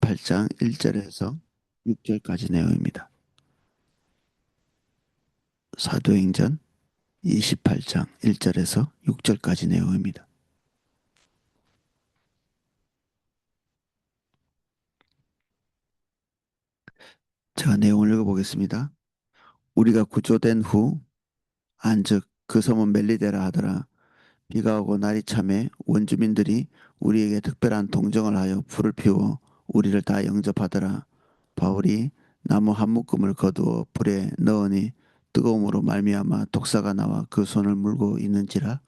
28장 1절에서 6절까지 내용입니다. 사도행전 28장 1절에서 6절까지 내용입니다. 제가 내용을 읽어보겠습니다. 우리가 구조된 후 안즉 그 섬은 멜리데라 하더라. 비가 오고 날이 참에 원주민들이 우리에게 특별한 동정을 하여 불을 피워 우리를 다 영접하더라. 바울이 나무 한 묶음을 거두어 불에 넣으니 뜨거움으로 말미암아 독사가 나와 그 손을 물고 있는지라.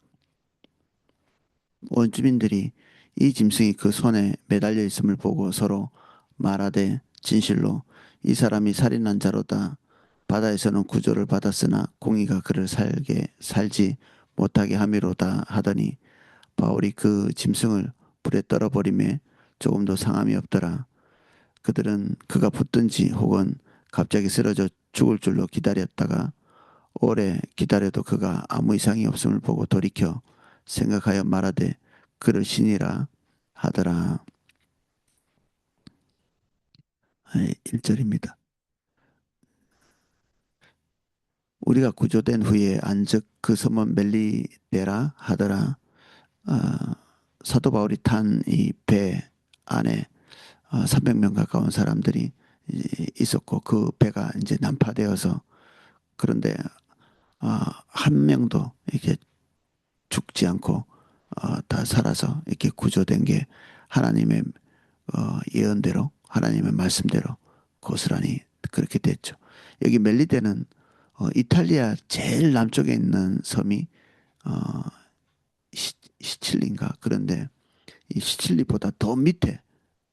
원주민들이 이 짐승이 그 손에 매달려 있음을 보고 서로 말하되 진실로 이 사람이 살인한 자로다. 바다에서는 구조를 받았으나 공의가 그를 살지 못하게 함이로다 하더니 바울이 그 짐승을 불에 떨어버리매 조금도 상함이 없더라. 그들은 그가 붙든지 혹은 갑자기 쓰러져 죽을 줄로 기다렸다가 오래 기다려도 그가 아무 이상이 없음을 보고 돌이켜 생각하여 말하되 그를 신이라 하더라. 1절입니다. 우리가 구조된 후에 안즉 그 섬은 멜리데라 하더라. 아, 사도 바울이 탄 이 배 안에 300명 가까운 사람들이 있었고 그 배가 이제 난파되어서 그런데 한 명도 이렇게 죽지 않고 다 살아서 이렇게 구조된 게 하나님의 예언대로 하나님의 말씀대로 고스란히 그렇게 됐죠. 여기 멜리데는 이탈리아 제일 남쪽에 있는 섬이 어, 시칠리인가 그런데 이 시칠리보다 더 밑에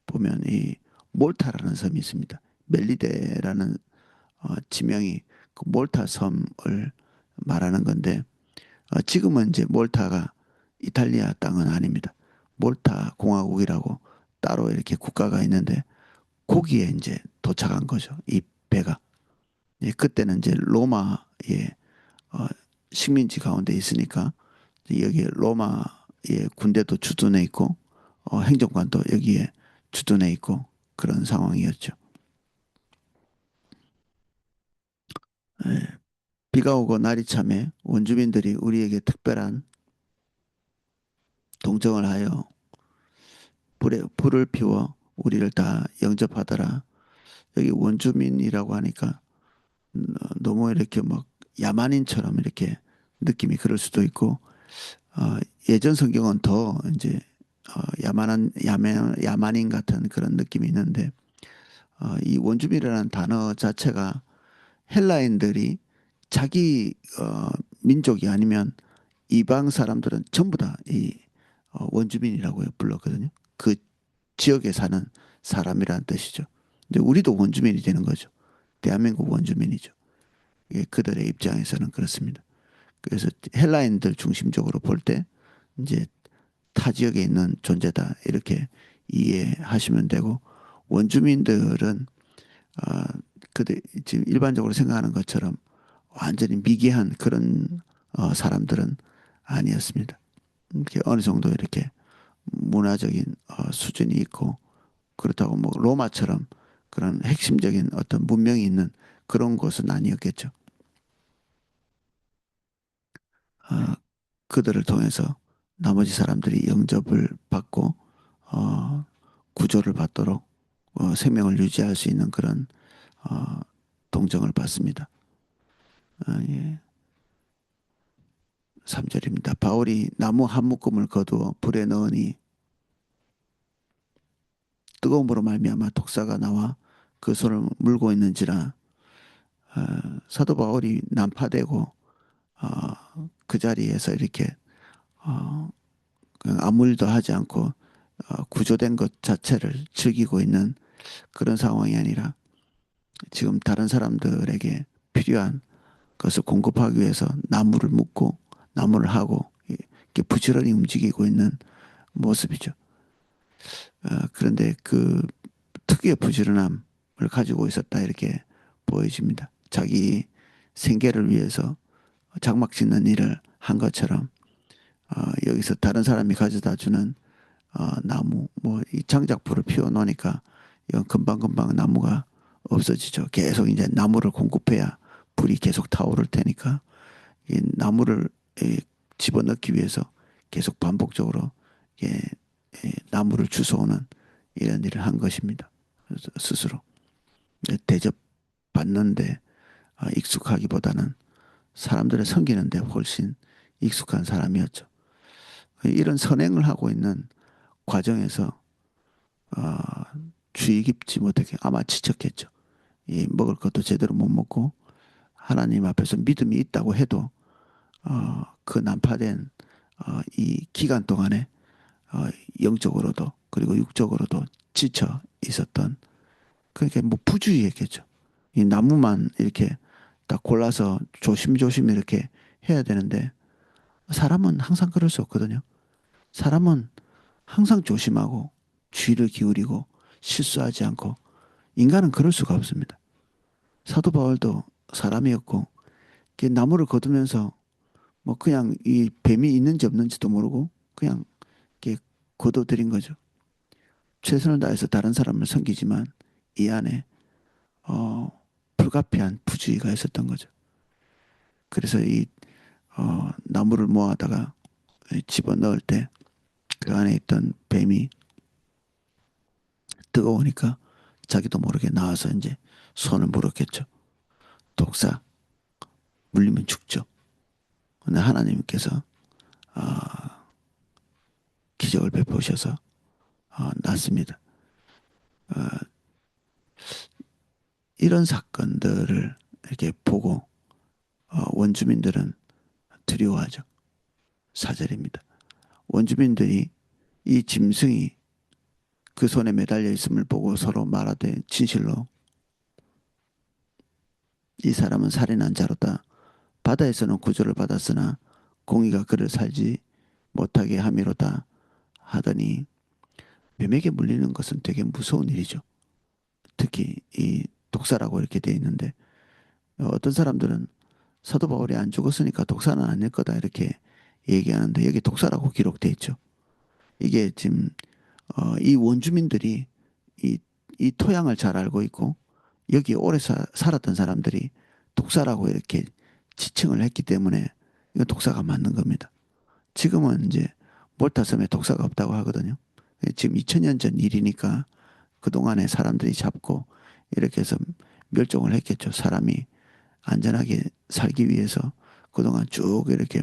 보면 이 몰타라는 섬이 있습니다. 멜리데라는 지명이 그 몰타 섬을 말하는 건데 지금은 이제 몰타가 이탈리아 땅은 아닙니다. 몰타 공화국이라고 따로 이렇게 국가가 있는데 거기에 이제 도착한 거죠. 이 배가. 예, 그때는 이제 로마의 어, 식민지 가운데 있으니까 여기 로마의 군대도 주둔해 있고 행정관도 여기에 주둔해 있고 그런 상황이었죠. 예, 비가 오고 날이 참에 원주민들이 우리에게 특별한 동정을 하여 불을 피워 우리를 다 영접하더라. 여기 원주민이라고 하니까 너무 이렇게 막 야만인처럼 이렇게 느낌이 그럴 수도 있고 예전 성경은 더 이제 야만인 같은 그런 느낌이 있는데 이 원주민이라는 단어 자체가 헬라인들이 자기 민족이 아니면 이방 사람들은 전부 다 이 원주민이라고 불렀거든요. 그 지역에 사는 사람이라는 뜻이죠. 근데 우리도 원주민이 되는 거죠. 대한민국 원주민이죠. 예, 그들의 입장에서는 그렇습니다. 그래서 헬라인들 중심적으로 볼 때 이제 타 지역에 있는 존재다 이렇게 이해하시면 되고 원주민들은 그들 지금 일반적으로 생각하는 것처럼 완전히 미개한 그런 사람들은 아니었습니다. 이렇게 어느 정도 이렇게 문화적인 수준이 있고 그렇다고 뭐 로마처럼 그런 핵심적인 어떤 문명이 있는 그런 곳은 아니었겠죠. 어, 그들을 통해서 나머지 사람들이 영접을 받고 어, 구조를 받도록 생명을 유지할 수 있는 그런 어, 동정을 받습니다. 예. 3절입니다. 바울이 나무 한 묶음을 거두어 불에 넣으니 뜨거움으로 말미암아 독사가 나와 그 손을 물고 있는지라. 사도 바울이 난파되고 그 자리에서 이렇게 어, 그냥 아무 일도 하지 않고 구조된 것 자체를 즐기고 있는 그런 상황이 아니라 지금 다른 사람들에게 필요한 것을 공급하기 위해서 나무를 묶고 나무를 하고 이렇게 부지런히 움직이고 있는 모습이죠. 그런데 그 특유의 부지런함을 가지고 있었다 이렇게 보여집니다. 자기 생계를 위해서 장막 짓는 일을 한 것처럼 여기서 다른 사람이 가져다 주는 나무 뭐 이 장작불을 피워 놓으니까 이건 금방금방 나무가 없어지죠. 계속 이제 나무를 공급해야 불이 계속 타오를 테니까 이 나무를 집어넣기 위해서 계속 반복적으로 예, 나무를 주워오는 이런 일을 한 것입니다. 그래서 스스로 대접받는데 익숙하기보다는 사람들을 섬기는데 훨씬 익숙한 사람이었죠. 이런 선행을 하고 있는 과정에서 어, 주의 깊지 못하게 아마 지쳤겠죠. 이 먹을 것도 제대로 못 먹고 하나님 앞에서 믿음이 있다고 해도 그 난파된 이 기간 동안에 어, 영적으로도 그리고 육적으로도 지쳐 있었던 그러니까 뭐 부주의했겠죠. 이 나무만 이렇게 딱 골라서 조심조심 이렇게 해야 되는데 사람은 항상 그럴 수 없거든요. 사람은 항상 조심하고 주의를 기울이고 실수하지 않고 인간은 그럴 수가 없습니다. 사도 바울도 사람이었고 나무를 거두면서 뭐 그냥 이 뱀이 있는지 없는지도 모르고 그냥 이렇게 거둬들인 거죠. 최선을 다해서 다른 사람을 섬기지만 이 안에 어, 불가피한 부주의가 있었던 거죠. 그래서 이 나무를 모아다가 집어 넣을 때 그 안에 있던 뱀이 뜨거우니까 자기도 모르게 나와서 이제 손을 물었겠죠. 독사 물리면 죽죠. 근데 하나님께서 어, 기적을 베푸셔서 났습니다. 어, 이런 사건들을 이렇게 보고 원주민들은 두려워하죠. 사절입니다. 원주민들이 이 짐승이 그 손에 매달려 있음을 보고 서로 말하되 진실로 이 사람은 살인한 자로다. 바다에서는 구조를 받았으나 공의가 그를 살지 못하게 함이로다 하더니 뱀에게 물리는 것은 되게 무서운 일이죠. 특히 이 독사라고 이렇게 돼 있는데 어떤 사람들은 사도 바울이 안 죽었으니까 독사는 아닐 거다 이렇게 얘기하는데 여기 독사라고 기록돼 있죠. 이게 지금 이 원주민들이 이, 이 토양을 잘 알고 있고 여기 오래 살았던 사람들이 독사라고 이렇게 지칭을 했기 때문에 이거 독사가 맞는 겁니다. 지금은 이제 몰타섬에 독사가 없다고 하거든요. 지금 2000년 전 일이니까 그동안에 사람들이 잡고 이렇게 해서 멸종을 했겠죠. 사람이 안전하게 살기 위해서 그동안 쭉 이렇게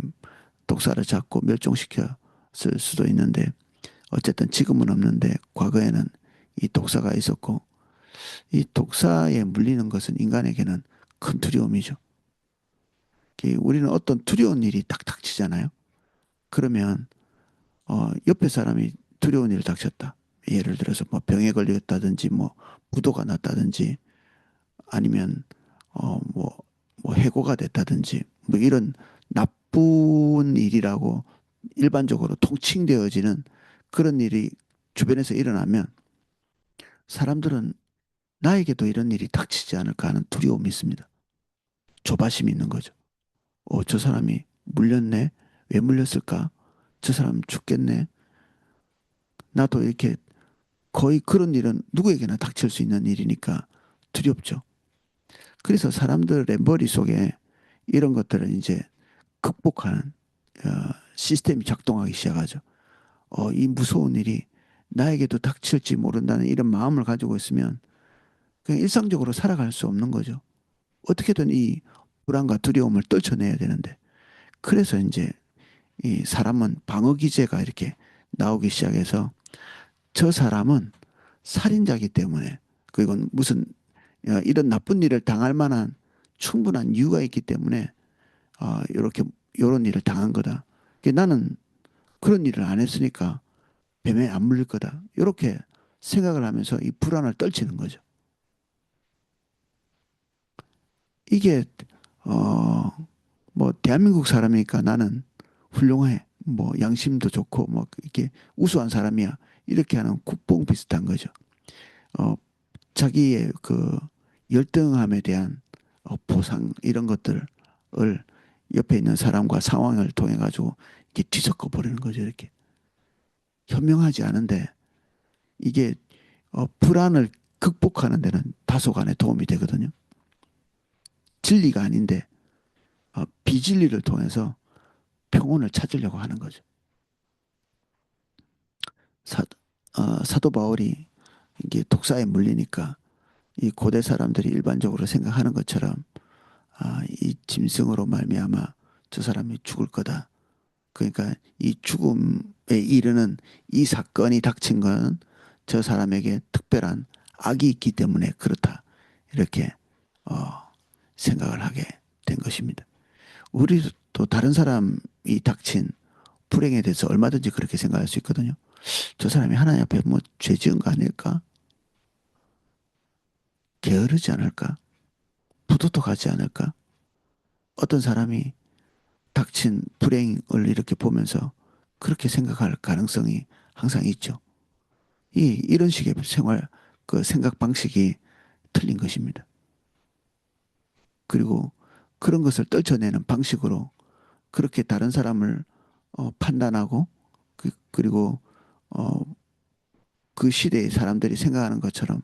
독사를 잡고 멸종시켰을 수도 있는데 어쨌든 지금은 없는데 과거에는 이 독사가 있었고 이 독사에 물리는 것은 인간에게는 큰 두려움이죠. 우리는 어떤 두려운 일이 딱 닥치잖아요. 그러면 옆에 사람이 두려운 일을 닥쳤다. 예를 들어서 뭐 병에 걸렸다든지 뭐 부도가 났다든지 아니면 뭐 해고가 됐다든지 뭐 이런 나쁜 일이라고 일반적으로 통칭되어지는 그런 일이 주변에서 일어나면 사람들은 나에게도 이런 일이 닥치지 않을까 하는 두려움이 있습니다. 조바심이 있는 거죠. 저 사람이 물렸네? 왜 물렸을까? 저 사람 죽겠네? 나도 이렇게 거의 그런 일은 누구에게나 닥칠 수 있는 일이니까 두렵죠. 그래서 사람들의 머릿속에 이런 것들을 이제 극복하는 시스템이 작동하기 시작하죠. 이 무서운 일이 나에게도 닥칠지 모른다는 이런 마음을 가지고 있으면 그냥 일상적으로 살아갈 수 없는 거죠. 어떻게든 이 불안과 두려움을 떨쳐내야 되는데 그래서 이제 이 사람은 방어 기제가 이렇게 나오기 시작해서 저 사람은 살인자이기 때문에 그건 무슨 이런 나쁜 일을 당할 만한 충분한 이유가 있기 때문에 이렇게 이런 일을 당한 거다. 나는 그런 일을 안 했으니까 뱀에 안 물릴 거다. 이렇게 생각을 하면서 이 불안을 떨치는 거죠. 이게 뭐 대한민국 사람이니까 나는 훌륭해. 뭐 양심도 좋고 뭐 이렇게 우수한 사람이야. 이렇게 하는 국뽕 비슷한 거죠. 어, 자기의 그 열등함에 대한 보상 이런 것들을 옆에 있는 사람과 상황을 통해 가지고 이렇게 뒤섞어 버리는 거죠. 이렇게 현명하지 않은데 이게 불안을 극복하는 데는 다소간에 도움이 되거든요. 진리가 아닌데 비진리를 통해서 평온을 찾으려고 하는 거죠. 사, 사도 바울이 이게 독사에 물리니까 이 고대 사람들이 일반적으로 생각하는 것처럼 이 짐승으로 말미암아 저 사람이 죽을 거다. 그러니까 이 죽음에 이르는 이 사건이 닥친 건 저 사람에게 특별한 악이 있기 때문에 그렇다. 이렇게 어, 생각을 하게 된 것입니다. 우리도 다른 사람이 닥친 불행에 대해서 얼마든지 그렇게 생각할 수 있거든요. 저 사람이 하나님 앞에 뭐 죄 지은 거 아닐까? 게으르지 않을까? 부도덕하지 않을까? 어떤 사람이 닥친 불행을 이렇게 보면서 그렇게 생각할 가능성이 항상 있죠. 이런 식의 생활, 그 생각 방식이 틀린 것입니다. 그리고 그런 것을 떨쳐내는 방식으로 그렇게 다른 사람을 판단하고 그리고 어, 그 시대의 사람들이 생각하는 것처럼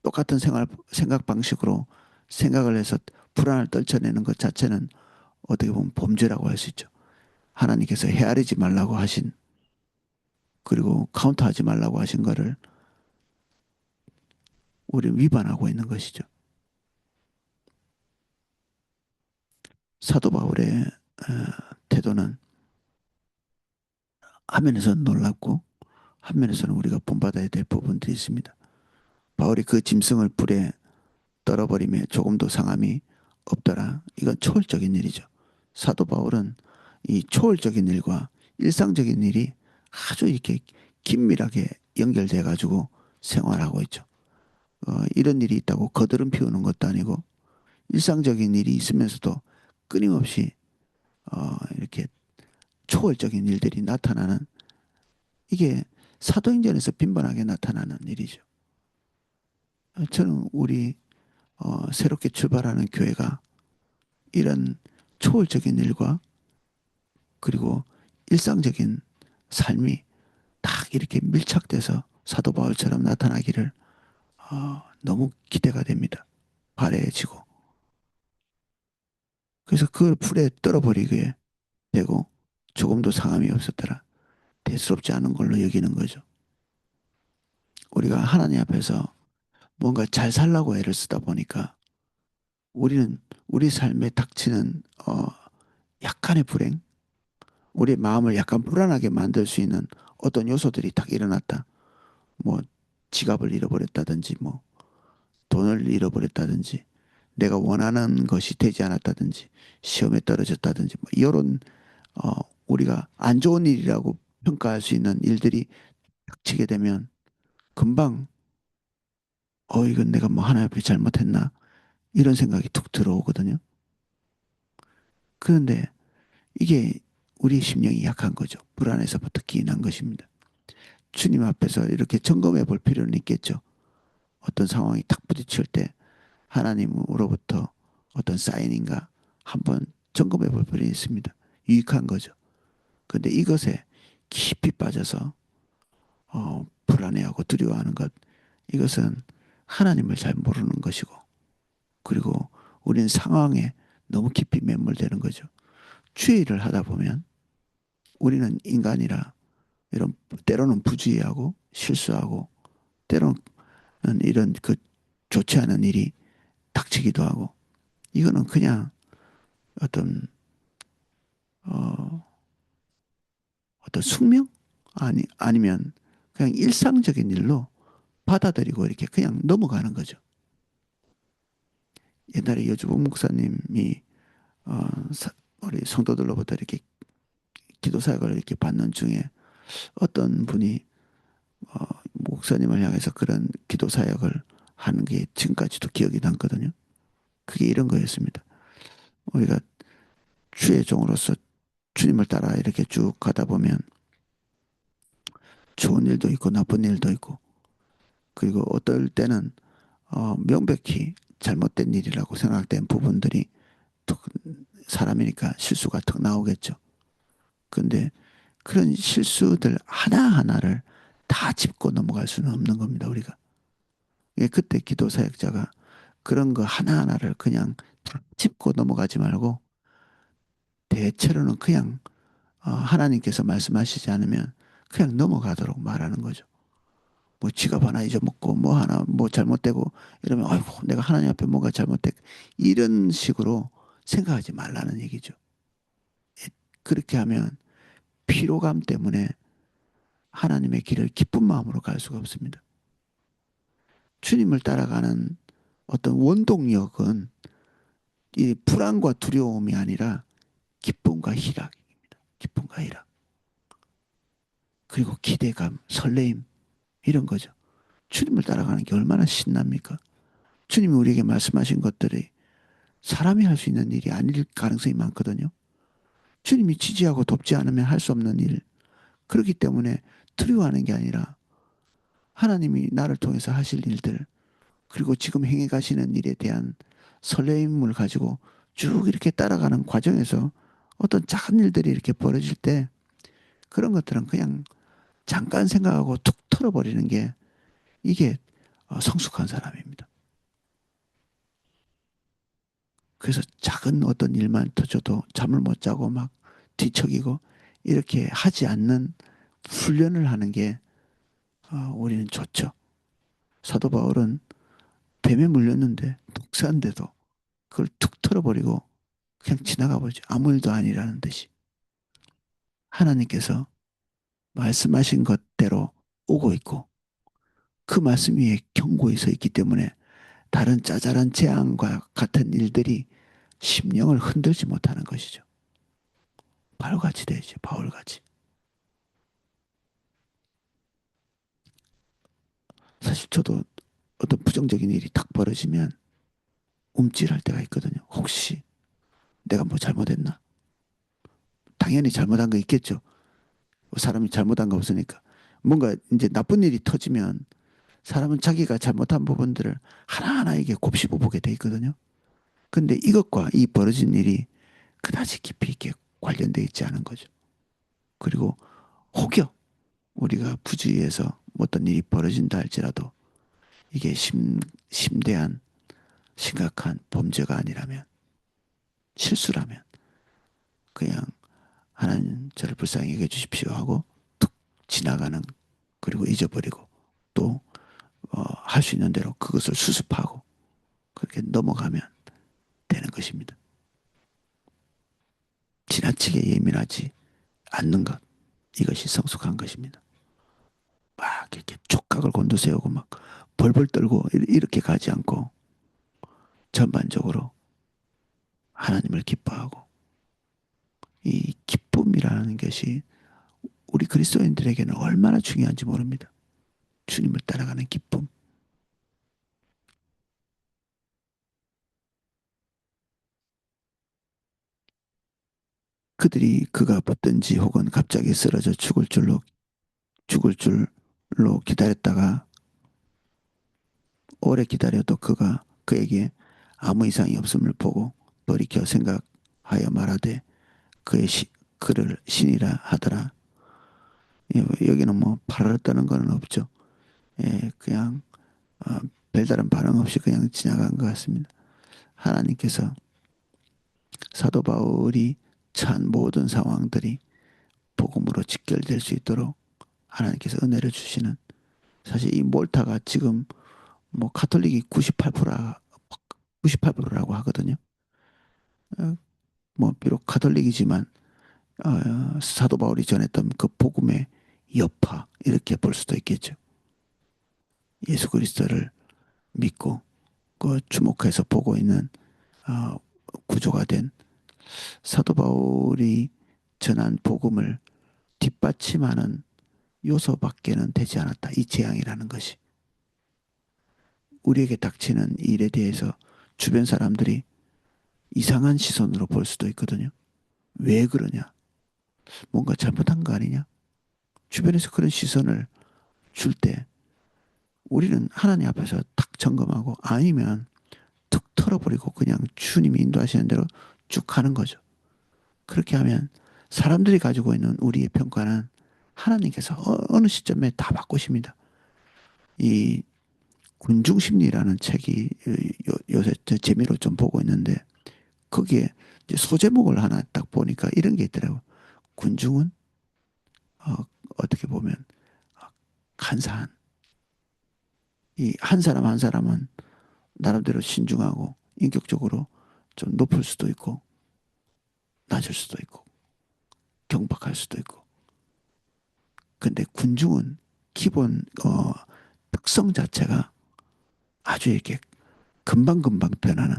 똑같은 생각 방식으로 생각을 해서 불안을 떨쳐내는 것 자체는 어떻게 보면 범죄라고 할 수 있죠. 하나님께서 헤아리지 말라고 하신 그리고 카운트하지 말라고 하신 거를 우리 위반하고 있는 것이죠. 사도 바울의 태도는 한면에서는 놀랍고 한면에서는 우리가 본받아야 될 부분들이 있습니다. 바울이 그 짐승을 불에 떨어버림에 조금도 상함이 없더라. 이건 초월적인 일이죠. 사도 바울은 이 초월적인 일과 일상적인 일이 아주 이렇게 긴밀하게 연결돼 가지고 생활하고 있죠. 이런 일이 있다고 거드름 피우는 것도 아니고 일상적인 일이 있으면서도 끊임없이 이렇게 초월적인 일들이 나타나는 이게 사도행전에서 빈번하게 나타나는 일이죠. 저는 우리 새롭게 출발하는 교회가 이런 초월적인 일과 그리고 일상적인 삶이 딱 이렇게 밀착돼서 사도 바울처럼 나타나기를 너무 기대가 됩니다. 바래지고. 그래서 그걸 풀에 떨어버리게 되고 조금도 상함이 없었더라. 대수롭지 않은 걸로 여기는 거죠. 우리가 하나님 앞에서 뭔가 잘 살라고 애를 쓰다 보니까 우리는 우리 삶에 닥치는 약간의 불행, 우리의 마음을 약간 불안하게 만들 수 있는 어떤 요소들이 딱 일어났다. 뭐 지갑을 잃어버렸다든지 뭐 돈을 잃어버렸다든지 내가 원하는 것이 되지 않았다든지 시험에 떨어졌다든지 뭐 이런 어, 우리가 안 좋은 일이라고 평가할 수 있는 일들이 닥치게 되면 금방 이건 내가 뭐 하나 옆에 잘못했나 이런 생각이 툭 들어오거든요. 그런데 이게 우리 심령이 약한 거죠. 불안에서부터 기인한 것입니다. 주님 앞에서 이렇게 점검해 볼 필요는 있겠죠. 어떤 상황이 탁 부딪힐 때 하나님으로부터 어떤 사인인가 한번 점검해 볼 필요는 있습니다. 유익한 거죠. 근데 이것에 깊이 빠져서 불안해하고 두려워하는 것 이것은 하나님을 잘 모르는 것이고 그리고 우리는 상황에 너무 깊이 매몰되는 거죠. 추일을 하다 보면 우리는 인간이라 이런 때로는 부주의하고 실수하고 때로는 이런 그 좋지 않은 일이 닥치기도 하고 이거는 그냥 어떤 어, 어떤 숙명 아니면 그냥 일상적인 일로 받아들이고 이렇게 그냥 넘어가는 거죠. 옛날에 여주봉 목사님이 어, 우리 성도들로부터 이렇게 기도 사역을 이렇게 받는 중에 어떤 분이 목사님을 향해서 그런 기도 사역을 하는 게 지금까지도 기억이 남거든요. 그게 이런 거였습니다. 우리가 주의 종으로서 주님을 따라 이렇게 쭉 가다 보면 좋은 일도 있고 나쁜 일도 있고 그리고 어떨 때는 명백히 잘못된 일이라고 생각된 부분들이 또 사람이니까 실수가 턱 나오겠죠. 근데 그런 실수들 하나하나를 다 짚고 넘어갈 수는 없는 겁니다, 우리가. 예, 그때 기도 사역자가 그런 거 하나하나를 그냥 탁 짚고 넘어가지 말고 대체로는 그냥 하나님께서 말씀하시지 않으면 그냥 넘어가도록 말하는 거죠. 뭐 지갑 하나 잊어먹고 뭐 하나 뭐 잘못되고 이러면 아이고 내가 하나님 앞에 뭔가 잘못됐 이런 식으로 생각하지 말라는 얘기죠. 예, 그렇게 하면 피로감 때문에 하나님의 길을 기쁜 마음으로 갈 수가 없습니다. 주님을 따라가는 어떤 원동력은 이 불안과 두려움이 아니라 기쁨과 희락입니다. 기쁨과 희락. 그리고 기대감, 설레임 이런 거죠. 주님을 따라가는 게 얼마나 신납니까? 주님이 우리에게 말씀하신 것들이 사람이 할 수 있는 일이 아닐 가능성이 많거든요. 주님이 지지하고 돕지 않으면 할 수 없는 일. 그렇기 때문에 두려워하는 게 아니라 하나님이 나를 통해서 하실 일들, 그리고 지금 행해 가시는 일에 대한 설레임을 가지고 쭉 이렇게 따라가는 과정에서 어떤 작은 일들이 이렇게 벌어질 때 그런 것들은 그냥 잠깐 생각하고 툭 털어버리는 게 이게 성숙한 사람입니다. 그래서 작은 어떤 일만 터져도 잠을 못 자고 막 뒤척이고 이렇게 하지 않는 훈련을 하는 게 우리는 좋죠. 사도 바울은 뱀에 물렸는데 독사인데도 그걸 툭 털어버리고 그냥 지나가 버리죠. 아무 일도 아니라는 듯이. 하나님께서 말씀하신 것대로 오고 있고 그 말씀 위에 견고히 서 있기 때문에 다른 짜잘한 재앙과 같은 일들이 심령을 흔들지 못하는 것이죠. 바울같이 되죠. 바울같이. 사실 저도 어떤 부정적인 일이 딱 벌어지면 움찔할 때가 있거든요. 혹시 내가 뭐 잘못했나? 당연히 잘못한 거 있겠죠. 사람이 잘못한 거 없으니까. 뭔가 이제 나쁜 일이 터지면 사람은 자기가 잘못한 부분들을 하나하나 이게 곱씹어 보게 돼 있거든요. 근데 이것과 이 벌어진 일이 그다지 깊이 있게 관련되어 있지 않은 거죠. 그리고 혹여 우리가 부주의해서 어떤 일이 벌어진다 할지라도 이게 심대한 심각한 범죄가 아니라면 실수라면 그냥 하나님 저를 불쌍히 여겨 주십시오 하고 툭 지나가는 그리고 잊어버리고 또 할 수 있는 대로 그것을 수습하고 그렇게 넘어가면 되는 것입니다. 지나치게 예민하지 않는 것 이것이 성숙한 것입니다. 막 이렇게 촉각을 곤두세우고 막 벌벌 떨고 이렇게 가지 않고 전반적으로 하나님을 기뻐하고 이 기쁨이라는 것이 우리 그리스도인들에게는 얼마나 중요한지 모릅니다. 주님을 따라가는 기쁨. 그들이 그가 붙든지 혹은 갑자기 쓰러져 죽을 줄로 기다렸다가 오래 기다려도 그가 그에게 아무 이상이 없음을 보고 돌이켜 생각하여 말하되 그의 그를 신이라 하더라. 예, 여기는 뭐 팔았다는 건 없죠. 예, 그냥 어, 별다른 반응 없이 그냥 지나간 것 같습니다. 하나님께서 사도 바울이 처한 모든 상황들이 복음으로 직결될 수 있도록 하나님께서 은혜를 주시는 사실 이 몰타가 지금 뭐 카톨릭이 98%라고 하거든요. 어, 뭐 비록 카톨릭이지만 사도 바울이 전했던 그 복음의 여파 이렇게 볼 수도 있겠죠. 예수 그리스도를 믿고 그 주목해서 보고 있는 어, 구조가 된 사도 바울이 전한 복음을 뒷받침하는 요소밖에는 되지 않았다. 이 재앙이라는 것이 우리에게 닥치는 일에 대해서 주변 사람들이 이상한 시선으로 볼 수도 있거든요. 왜 그러냐? 뭔가 잘못한 거 아니냐? 주변에서 그런 시선을 줄 때 우리는 하나님 앞에서 탁 점검하고 아니면 툭 털어버리고 그냥 주님이 인도하시는 대로 쭉 가는 거죠. 그렇게 하면 사람들이 가지고 있는 우리의 평가는 하나님께서 어느 시점에 다 바꾸십니다. 이 군중심리라는 책이 요새 저 재미로 좀 보고 있는데 거기에 이제 소제목을 하나 딱 보니까 이런 게 있더라고요. 군중은 어, 어떻게 보면 간사한 이 한 사람 한 사람은 나름대로 신중하고 인격적으로 좀 높을 수도 있고 낮을 수도 있고 경박할 수도 있고 근데 군중은 기본 특성 자체가 아주 이렇게 금방금방 변하는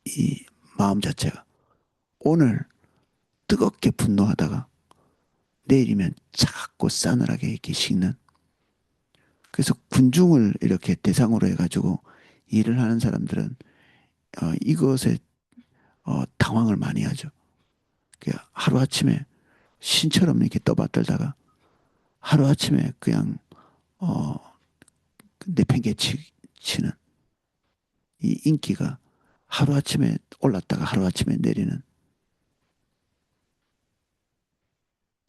이 마음 자체가 오늘 뜨겁게 분노하다가 내일이면 차갑고 싸늘하게 이렇게 식는 그래서 군중을 이렇게 대상으로 해가지고 일을 하는 사람들은 이것에 당황을 많이 하죠. 하루아침에 신처럼 이렇게 떠받들다가 하루아침에 그냥 어, 내팽개치는 이 인기가 하루아침에 올랐다가 하루아침에 내리는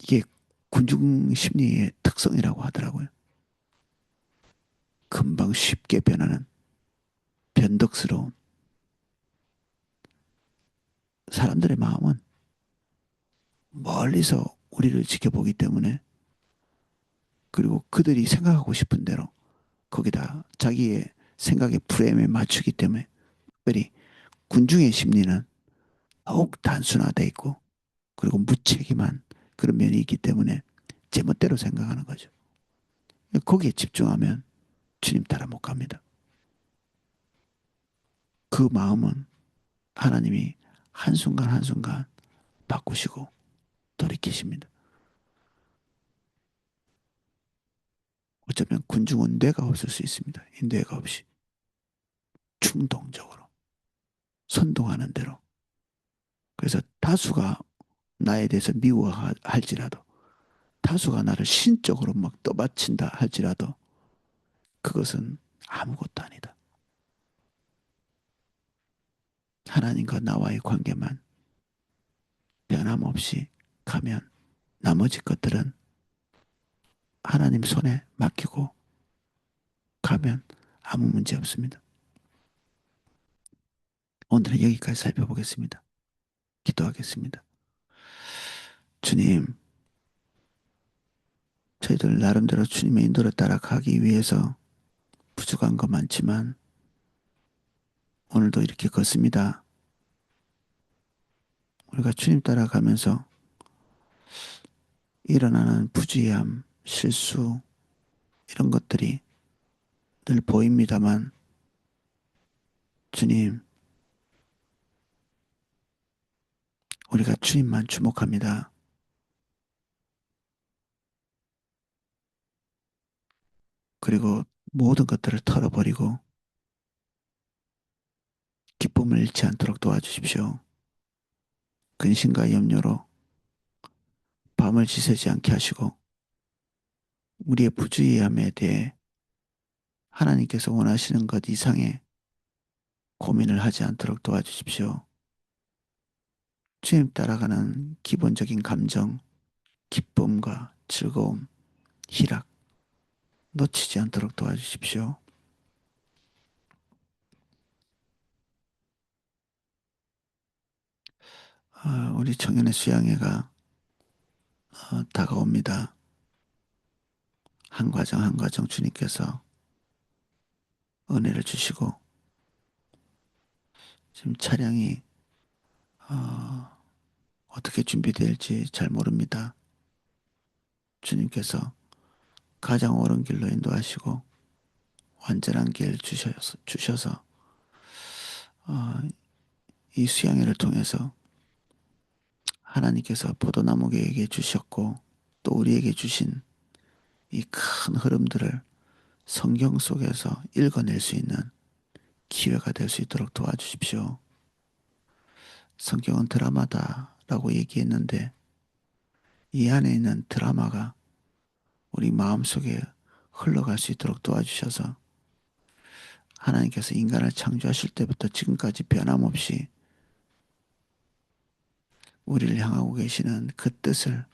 이게 군중 심리의 특성이라고 하더라고요. 금방 쉽게 변하는 변덕스러운 사람들의 마음은 멀리서 우리를 지켜보기 때문에 그리고 그들이 생각하고 싶은 대로 거기다 자기의 생각의 프레임에 맞추기 때문에 특별히 군중의 심리는 더욱 단순화돼 있고 그리고 무책임한 그런 면이 있기 때문에 제멋대로 생각하는 거죠. 거기에 집중하면 주님 따라 못 갑니다. 그 마음은 하나님이 한순간 한순간 바꾸시고 돌이키십니다. 어쩌면 군중은 뇌가 없을 수 있습니다. 이 뇌가 없이 충동적으로 선동하는 대로. 그래서 다수가 나에 대해서 미워할지라도 다수가 나를 신적으로 막 떠받친다 할지라도 그것은 아무것도 아니다. 하나님과 나와의 관계만 변함없이 가면 나머지 것들은 하나님 손에 맡기고 가면 아무 문제 없습니다. 오늘은 여기까지 살펴보겠습니다. 기도하겠습니다. 주님, 저희들 나름대로 주님의 인도를 따라가기 위해서 부족한 거 많지만 오늘도 이렇게 걷습니다. 우리가 주님 따라가면서 일어나는 부주의함, 실수 이런 것들이 늘 보입니다만 주님, 우리가 주님만 주목합니다. 그리고 모든 것들을 털어버리고 기쁨을 잃지 않도록 도와주십시오. 근심과 염려로 밤을 지새지 않게 하시고 우리의 부주의함에 대해 하나님께서 원하시는 것 이상의 고민을 하지 않도록 도와주십시오. 주님 따라가는 기본적인 감정, 기쁨과 즐거움, 희락 놓치지 않도록 도와주십시오. 우리 청년의 수양회가 다가옵니다. 한 과정 한 과정 주님께서 은혜를 주시고 지금 차량이 어, 어떻게 준비될지 잘 모릅니다. 주님께서 가장 옳은 길로 인도하시고 완전한 길 주셔서 어, 이 수양회를 통해서 하나님께서 포도나무 계에게 주셨고 또 우리에게 주신 이 큰 흐름들을 성경 속에서 읽어낼 수 있는 기회가 될 수 있도록 도와주십시오. 성경은 드라마다라고 얘기했는데 이 안에 있는 드라마가 우리 마음속에 흘러갈 수 있도록 도와주셔서 하나님께서 인간을 창조하실 때부터 지금까지 변함없이 우리를 향하고 계시는 그 뜻을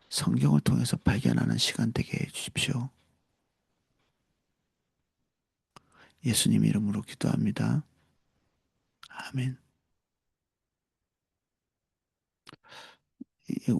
성경을 통해서 발견하는 시간 되게 해 주십시오. 예수님 이름으로 기도합니다. 아멘. 이-